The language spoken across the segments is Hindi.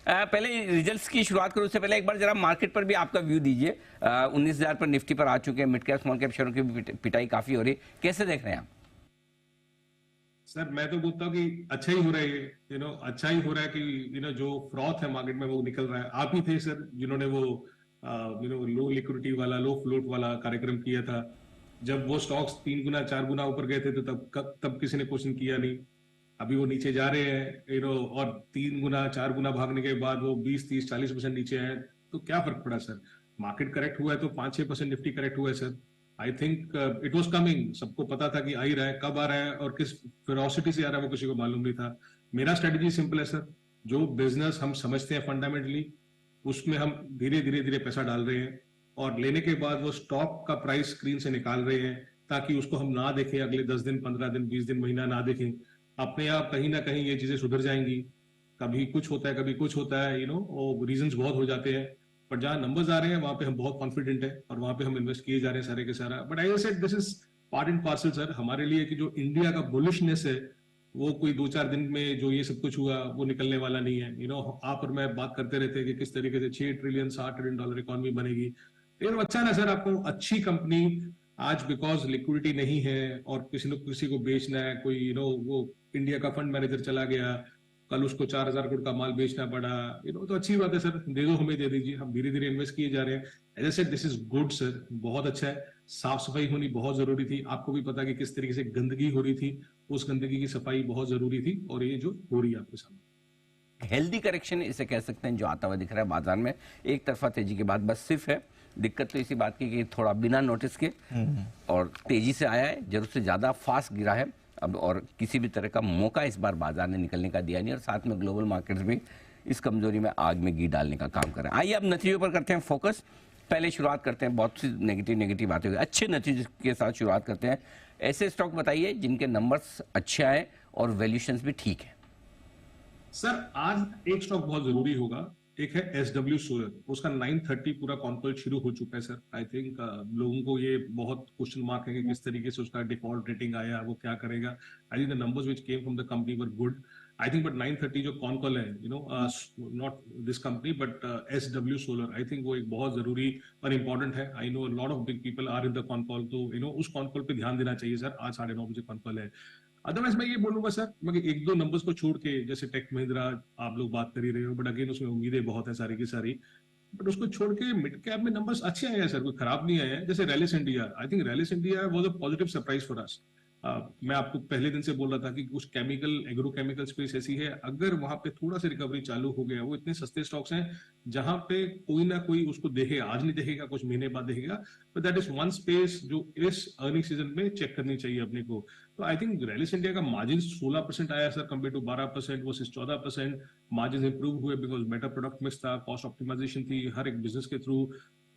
पहले रिजल्ट्स की शुरुआत करूं उससे पहले एक बार जरा मार्केट पर भी आपका व्यू दीजिए। 19,000 पर निफ्टी पर आ चुके हैं, मिड कैप स्मॉल कैप शेयरों की भी पिटाई काफी हो रही है, कैसे देख रहे हैं आप? सर मैं तो बोलता हूँ कि अच्छा ही हो रहा है, अच्छा ही हो रहा है कि जो फ्रॉथ है मार्केट में वो निकल रहा है। आप ही थे सर जिन्होंने वो लो लिक्विडिटी वाला, लो फ्लोट वाला कार्यक्रम किया था। जब वो स्टॉक्स 3 गुना 4 गुना ऊपर गए थे तो तब किसी ने क्वेश्चन किया नहीं। अभी वो नीचे जा रहे हैं, और 3 गुना 4 गुना भागने के बाद वो 20 30 40% नीचे हैं। तो क्या फर्क पड़ा सर? मार्केट करेक्ट हुआ है तो 5 6% निफ्टी करेक्ट हुआ है sir. I think it was coming, सबको पता था कि आ ही रहा है, कब आ रहा है और किस फेरोसिटी से आ रहा है वो किसी को मालूम नहीं था। मेरा स्ट्रेटेजी सिंपल है सर, जो बिजनेस हम समझते हैं फंडामेंटली उसमें हम धीरे धीरे धीरे पैसा डाल रहे हैं, और लेने के बाद वो स्टॉक का प्राइस स्क्रीन से निकाल रहे हैं ताकि उसको हम ना देखें, अगले 10 दिन 15 दिन 20 दिन महीना ना देखें। अपने आप कहीं ना कहीं ये चीजें सुधर जाएंगी। कभी कुछ होता है कभी कुछ होता है, और रीजंस बहुत हो जाते हैं। बट जहां नंबर्स आ रहे हैं वहां पे हम बहुत कॉन्फिडेंट है और वहां पे हम इन्वेस्ट किए जा रहे हैं सारे के सारा। But I said this is part and parcel sir हमारे लिए, कि जो इंडिया का बुलिशनेस है वो कोई 2 4 दिन में जो ये सब कुछ हुआ वो निकलने वाला नहीं है। आप और मैं बात करते रहते हैं कि किस तरीके से 6 ट्रिलियन $7 ट्रिलियन इकोनॉमी बनेगी। लेकिन अच्छा ना सर, आपको अच्छी कंपनी आज बिकॉज लिक्विडिटी नहीं है और किसी ने किसी को बेचना है, कोई वो इंडिया का फंड मैनेजर चला गया, कल उसको 4,000 करोड़ का माल बेचना पड़ा, तो अच्छी बात है सर, दे दो, हमें दे दीजिए, हम धीरे धीरे इन्वेस्ट किए जा रहे हैं। As I said this is good sir, बहुत अच्छा है। साफ सफाई होनी बहुत जरूरी थी, आपको भी पता कि किस तरीके से गंदगी हो रही थी, उस गंदगी की सफाई बहुत जरूरी थी और ये जो हो रही है आपके सामने। हेल्दी करेक्शन इसे कह सकते हैं जो आता हुआ दिख रहा है बाजार में, एक तरफा तेजी के बाद। बस सिर्फ है दिक्कत तो इसी बात की कि थोड़ा बिना नोटिस के और तेजी से आया है, जरूरत से ज्यादा फास्ट गिरा है अब, और किसी भी तरह का मौका इस बार बाजार ने निकलने का दिया नहीं, और साथ में ग्लोबल मार्केट्स भी इस कमजोरी में आग में घी डालने का काम कर रहे हैं। आइए अब नतीजों पर करते हैं फोकस। पहले शुरुआत करते हैं, बहुत सी नेगेटिव बातें हुई, अच्छे नतीजे के साथ शुरुआत करते हैं। ऐसे स्टॉक बताइए जिनके नंबर्स अच्छे आए और वैल्यूएशंस भी ठीक है। सर आज एक स्टॉक बहुत जरूरी होगा, एक है SW सोलर, उसका 9:30 पूरा कॉन्कॉल शुरू हो चुका है सर। आई थिंक लोगों को ये बहुत क्वेश्चन मार्क है कि किस तरीके से उसका डिफॉल्ट रेटिंग आया, वो क्या करेगा। I think the numbers which came from the company were good. I think but 9:30 जो कॉन्कॉल है, not this company but SW solar, I think वो एक बहुत जरूरी और इंपॉर्टेंट है। I know lot of big people are in the concall, तो उस कॉन्कॉल पे ध्यान देना चाहिए सर। आज 9:30 बजे कॉन्कॉल है। अदरवाइज मैं ये बोलूंगा सर, मैं एक दो नंबर्स को छोड़ के, जैसे टेक महिंद्रा आप लोग बात कर ही रहे हो, बट अगेन उसमें उम्मीदें बहुत है सारी की सारी, बट उसको छोड़ के मिड कैप में नंबर्स अच्छे आए हैं सर, कोई खराब नहीं आए हैं। जैसे Rallis India, I think Rallis India was a positive surprise for us. मैं आपको पहले दिन से बोल रहा था कि कुछ केमिकल एग्रोकेमिकल स्पेस ऐसी है, अगर वहां पे थोड़ा सा रिकवरी चालू हो गया, वो इतने सस्ते स्टॉक्स हैं जहां पे कोई ना कोई उसको देखेगा, आज नहीं देखेगा कुछ महीने बाद देखेगा, but that is one space जो इस अर्निंग सीजन में चेक करनी चाहिए अपने को। तो आई थिंक रैलिस इंडिया का मार्जिन 16% आया sir, compare to 12% versus 14%। Margin improve हुए बिकॉज बेटर प्रोडक्ट मिक्स था, कॉस्ट ऑप्टिमाइजेशन थी हर एक बिजनेस के थ्रू,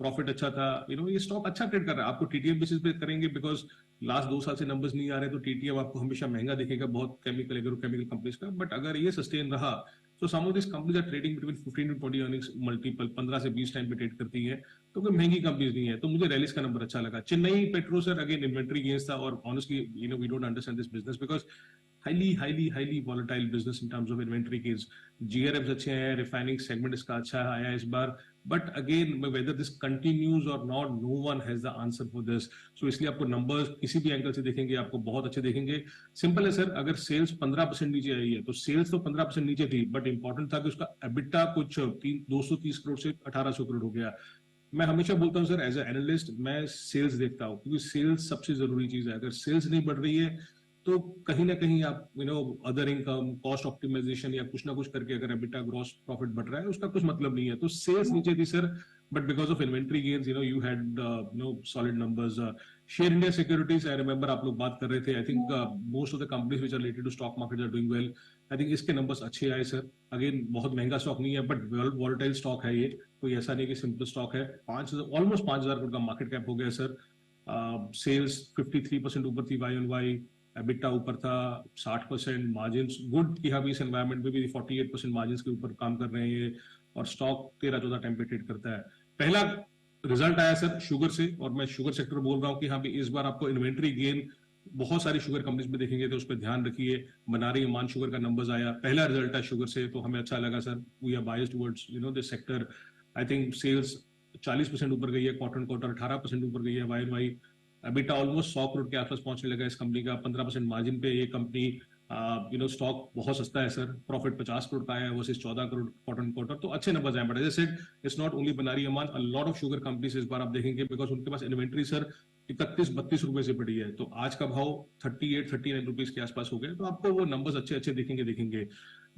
प्रॉफिट अच्छा था। ये स्टॉक अच्छा ट्रेड कर रहा है। आपको टीटीएम बेसिस पे करेंगे बिकॉज लास्ट 2 साल से नंबर्स नहीं आ रहे, तो टीटीएम आपको हमेशा महंगा दिखेगा बहुत केमिकल एग्रोकेमिकल कंपनीज का। बट अगर ये सस्टेन रहा तो some of this companies are trading between 15 to 20 earnings multiple, 15 से 20 टाइम पे ट्रेड करती है, तो कोई महंगी कंपनीज नहीं है। तो मुझे रैलिस का नंबर अच्छा लगा। Chennai petro sir again inventory gains था, और honestly we don't understand this business because highly volatile business in terms of inventory gains. GRF अच्छे हैं, रिफाइनिंग सेगमेंट इसका अच्छा आया इस बार, but again whether this continues और not, no one has the answer for this. So इसलिए आपको नंबर्स किसी भी एंगल से देखेंगे आपको बहुत अच्छे देखेंगे। सिंपल है सर, अगर सेल्स 15% नीचे आई है तो सेल्स तो 15% नीचे थी, बट इंपॉर्टेंट था कि उसका एबिटा कुछ 230 करोड़ से 1,800 करोड़ हो गया। मैं हमेशा बोलता हूँ सर, एज ए एनालिस्ट मैं सेल्स देखता हूँ, क्योंकि सेल्स सबसे जरूरी चीज है। अगर सेल्स नहीं बढ़ रही है तो कहीं ना कहीं आप अदर इनकम, कॉस्ट ऑप्टिमाइजेशन या कुछ ना कुछ करके अगर एबिटा ग्रॉस प्रॉफिट बढ़ रहा है उसका कुछ मतलब नहीं है। तो सेल्स नीचे थी sir, but because of inventory gains you had solid numbers. Share India Securities, I remember आप लोग बात कर रहे थे, I think most of the companies which are related to stock market are doing well. I think इसके नंबर्स अच्छे आए सर। अगेन बहुत महंगा स्टॉक नहीं है, बट वॉलेटाइल स्टॉक है ये, कोई ऐसा नहीं कि सिंपल स्टॉक है। ऑलमोस्ट 5,000 करोड़ का मार्केट कैप हो गया सर। सेल्स 53% ऊपर थी वाई ऑन वाई, एबिटा ऊपर था 60%, मार्जिन गुड कि हाँ भी इस एनवायरमेंट में भी 48% मार्जिन के ऊपर काम कर रहे हैं ये, और स्टॉक 13-14 टाइम पे ट्रेड करता है। पहला रिजल्ट आया सर शुगर से, और मैं शुगर सेक्टर बोल रहा हूँ कि हाँ भी इस बार आपको इन्वेंट्री गेन बहुत सारी शुगर कंपनीज में देखेंगे तो उस पर ध्यान रखिए। मनारी अमान शुगर का नंबर्स आया, पहला रिजल्ट है शुगर से, तो हमें अच्छा लगा sir. We are biased towards this sector. I think sales 40% ऊपर गई है, क्वार्टर 18% ऊपर गई है वाई। अबिटा ऑलमोस्ट 100 करोड़ के आसपास पहुंचने लगा इस कंपनी का, 15% मार्जिन पे ये कंपनी। स्टॉक बहुत सस्ता है सर, प्रॉफिट 50 करोड़ का आया है वर्सेस 14 करोड़ क्वार्टर, तो अच्छे नंबर आए। But as I said, it's not only Bannari Amman, a lot of sugar companies इस बार आप देखेंगे, बिकॉज उनके पास इन्वेंट्री सर 31-32 रुपए से पड़ी है, तो आज का भाव 38-39 रुपीज के आसपास हो गया, तो आपको वो नंबर्स अच्छे अच्छे दिखेंगे।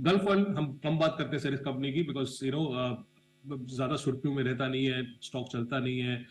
गल्फ ऑयल हम कम बात करते हैं सर इस कंपनी की, बिकॉज ज्यादा सुर्खियों में रहता नहीं है, स्टॉक चलता नहीं है।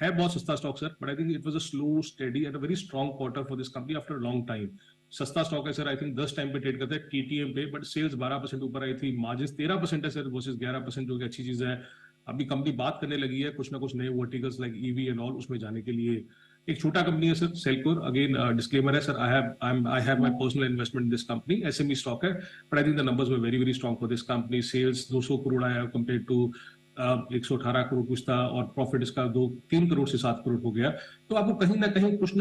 है बहुत सस्ता stock sir, but I think it was a slow steady and a very strong quarter for this company after long time. सस्ता स्टॉक है सर, आई थिंक 10 टाइम पे ट्रेड करता है टीटीएम पे, बट सेल्स 12% ऊपर आई थी, मार्जिन 13% है सर वर्सेस 11%, जो कि अच्छी चीज है। अभी कंपनी बात करने लगी है कुछ ना कुछ नए verticals like EV and all उसमें जाने के लिए। एक छोटा कंपनी है सर सेल्कोर, अगेन डिस्क्लेमर है sir, I have my personal investment in this company, SME stock है, but I think the numbers were very very strong for this company. Sales 200 crore आया कंपेयर टू 118 करोड़ कुछ था, और प्रॉफिट इसका 3 करोड़ से 7 करोड़ हो गया। तो आपको कहीं ना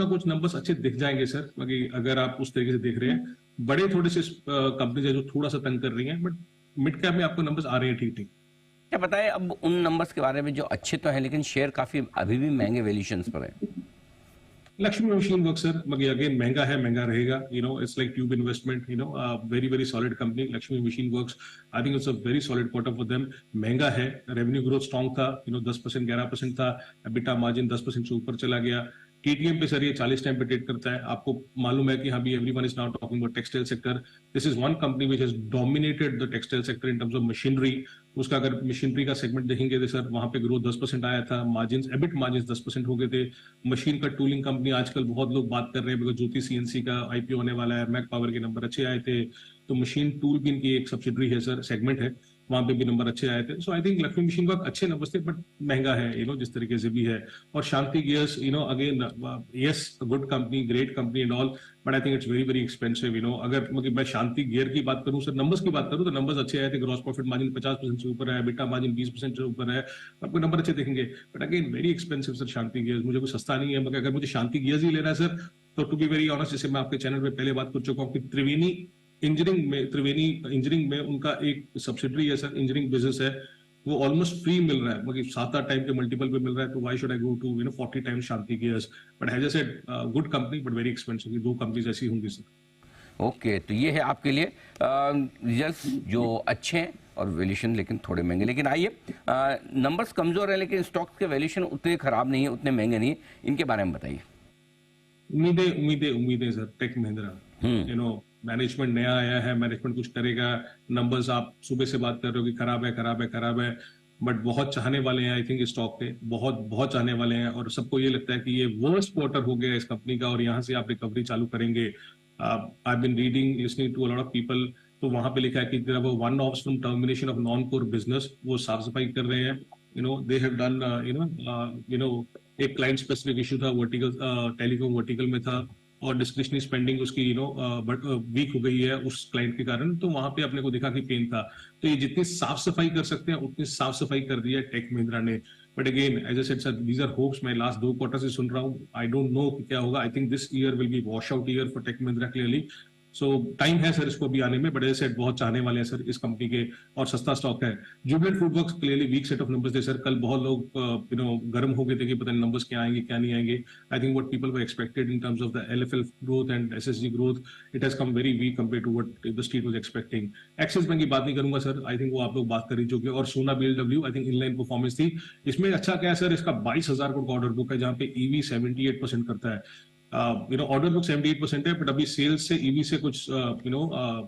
कुछ नंबर्स अच्छे दिख जाएंगे सर, अगर आप उस तरीके से देख रहे हैं। बड़े थोड़े से कंपनीज है जो थोड़ा सा तंग कर रही हैं, बट मिड कैप में आपको नंबर्स आ रहे हैं ठीक ठीक। क्या बताएं अब उन नंबर्स के बारे में जो अच्छे तो हैं लेकिन शेयर काफी अभी भी महंगे वैल्यूएशंस पर है? लक्ष्मी मशीन वर्क सर, मगर अगेन महंगा है, महंगा रहेगा। It's like tube investment, very very solid company Lakshmi machine works. I think it's a very solid quarter for them. महंगा है, रेवेन्यू ग्रोथ स्ट्रॉन्ग था, 10% 11% था, एबिटा मार्जिन 10% से ऊपर चला गया। टीटीएम पे सर ये 40 टाइम पे ट्रेड करता है। आपको मालूम है कि हाँ भी everyone is now talking about textile sector. This is one company which has dominated the textile sector in terms of machinery. उसका अगर मशीनरी का सेगमेंट देखेंगे तो सर वहां पे ग्रोथ 10% आया था, मार्जिन एबिट मार्जिन 10% हो गए थे। मशीन का टूलिंग कंपनी आजकल बहुत लोग बात कर रहे हैं, बिकॉज ज्योति सीएनसी का आईपीओ होने वाला है, मैक पावर के नंबर अच्छे आए थे, तो मशीन टूल भी इनकी एक सब्सिडरी है सर, सेगमेंट है, वहां पे भी नंबर अच्छे आए थे। So I think Lakshmi machine work अच्छे नंबर थे, बट महंगा है जिस तरीके से भी है। और Shanti gears again yes good company, great company and all, but I think it's very very expensive. अगर मैं शांति गियर की बात करूं सर, नंबर्स की बात करूं तो नंबर्स अच्छे आए थे, ग्रॉस प्रॉफिट मार्जिन 50% से ऊपर है, बेटा मार्जिन 20% से ऊपर है, आपको नंबर अच्छे देखेंगे, but again very expensive sir Shanti gears. मुझे कोई सस्ता नहीं है, मगर अगर मुझे शांति गियर्स ही लेना है सर, तो टू बी वेरी ऑनेस्ट, जैसे मैं आपके चैनल पे पहले बात कर चुका हूँ कि त्रिवेणी इंजीनियरिंग में उनका एक सब्सिडरी है सर, इंजीनियरिंग बिजनेस है, वो ऑलमोस्ट फ्री मिल रहा है, मतलब 7-8 टाइम के मल्टीपल पे मिल रहा है, तो why should I go to 40 times Shanti Gears. But as I said, good company but very expensive. दो कंपनीज ऐसी होंगी सर। ओके, तो ये है आपके लिए रिजल्ट्स जो अच्छे हैं और वैल्यूएशन लेकिन थोड़े महंगे। लेकिन आइए, नंबर्स कमजोर है लेकिन स्टॉक्स के वैल्यूएशन उतने खराब नहीं है, उतने महंगे नहीं है, इनके बारे में बताइए। उम्मीदें सर, टेक महिंद्रा, मैनेजमेंट नया आया है, मैनेजमेंट कुछ करेगा। नंबर्स आप सुबह से बात कर रहे हो कि खराब है, बट बहुत चाहने वाले हैं आई थिंक स्टॉक पे, बहुत चाहने वाले हैं, और सबको ये लगता है कि ये वर्स्ट क्वार्टर हो गया इस कंपनी का और यहाँ से आप रिकवरी चालू करेंगे। I been reading, listening to a lot of people, तो वहां पे लिखा है कि वो one off from termination of non core business, वो साफ सफाई कर रहे हैं। दे हैव डन एक क्लाइंट स्पेसिफिक इशू था, वर्टिकल टेलीकॉम वर्टिकल में था, और डिस्क्रिशनरी स्पेंडिंग उसकी बट वीक हो गई है उस क्लाइंट के कारण, तो वहां पे अपने को दिखा कि पेन था। तो ये जितनी साफ सफाई कर सकते हैं उतनी साफ सफाई कर दी है टेक महिंद्रा ने। But again as I said sir, these are hopes. मैं लास्ट 2 क्वार्टर से सुन रहा हूँ, आई डोंट नो क्या होगा। I think this year will be wash out year for Tech Mahindra clearly. So time है सर इसको भी आने में, बट एज सेड बहुत चाहने वाले हैं सर इस कंपनी के, और सस्ता स्टॉक है। Jubilant FoodWorks clearly weak set of numbers थे सर, कल बहुत लोग गर्म हो गए थे कि पता नहीं नंबर्स क्या आएंगे क्या नहीं आएंगे। I think what people were expected in terms of the LFL growth and SSG growth, it has come very weak compare to what the street was expecting. Axis bank की बात नहीं करूंगा सर, आई थिंक वो आप लोग बात कर ही चुके, और सोना BLW I think inline performance थी। इसमें अच्छा क्या है सर, इसका 22,000 करोड़ का ऑर्डर बुक है, जहां पे ईवी 78% करता है। ऑर्डर बुक 78% है, बट अभी सेल्स से ईवी से कुछ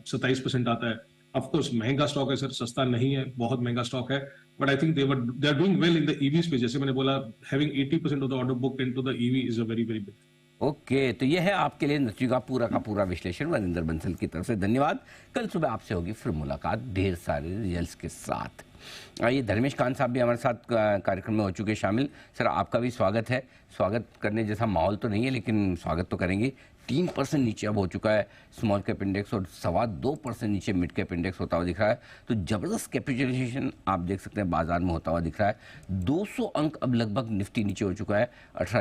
27% आता है। ऑफ कोर्स महंगा स्टॉक है सर, सस्ता नहीं है, बहुत महंगा स्टॉक है, but I think they are doing well in the EV space. जैसे मैंने बोला, having 80% of the order book into the EV is a very very big. Okay, तो ये है आपके लिए इंडस्ट्री का पूरा विश्लेषण वरिंदर बंसल की तरफ से। धन्यवाद। कल सुबह आपसे होगी फिर मुलाकात ढेर सारे रिजल्ट्स के साथ। आइए, धर्मेश कांत साहब भी हमारे साथ कार्यक्रम में हो चुके शामिल। सर, आपका भी स्वागत है। स्वागत करने जैसा माहौल तो नहीं है, लेकिन स्वागत तो करेंगे। 3% नीचे अब हो चुका है स्मॉल कैप इंडेक्स, और 2.25% नीचे मिड कैप इंडेक्स होता हुआ दिख रहा है। तो जबरदस्त कैपिटलाइजेशन आप देख सकते हैं बाजार में होता हुआ दिख रहा है। 200 अंक अब लगभग निफ्टी नीचे हो चुका है। 18